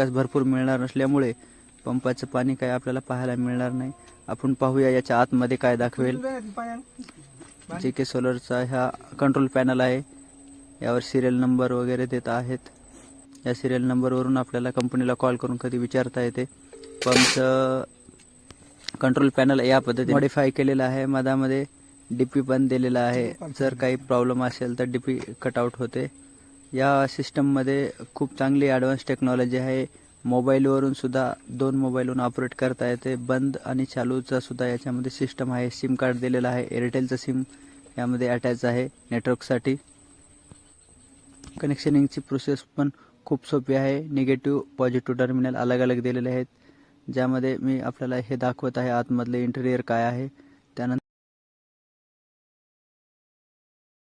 सूर्यप्रकाश भरपूर मिळणार नसल्यामुळे पंपाचं पाणी काही आपल्याला पाहायला मिळणार नाही. आपण पाहूया याच्या आतमध्ये काय दाखवेल. JK सोलरचा हा कंट्रोल पॅनल आहे. यावर सिरियल नंबर वगैरे देत आहेत. या सिरियल नंबरवरून आपल्याला कंपनीला कॉल करून कधी विचारता येते. पंपचं कंट्रोल पॅनल या पद्धतीने मॉडिफाय केलेलं आहे. मधामध्ये DP पण दिलेला आहे. जर काही प्रॉब्लेम असेल तर DP कटआउट होते. या सिस्टममध्ये खूप चांगली ॲडव्हान्स टेक्नॉलॉजी आहे. मोबाईलवरून सुद्धा 2 मोबाईलवरून ऑपरेट करता येते. बंद आणि चालूचा सुद्धा याच्यामध्ये सिस्टम आहे. सिम कार्ड दिलेलं आहे. एअरटेलचं सिम यामध्ये अटॅच आहे नेटवर्कसाठी. कनेक्शनिंगची प्रोसेस पण खूप सोपी आहे. निगेटिव्ह पॉझिटिव्ह टर्मिनल अलग अलग दिलेले आहेत. ज्यामध्ये मी आपल्याला हे दाखवत आहे आतमधले इंटेरियर काय आहे.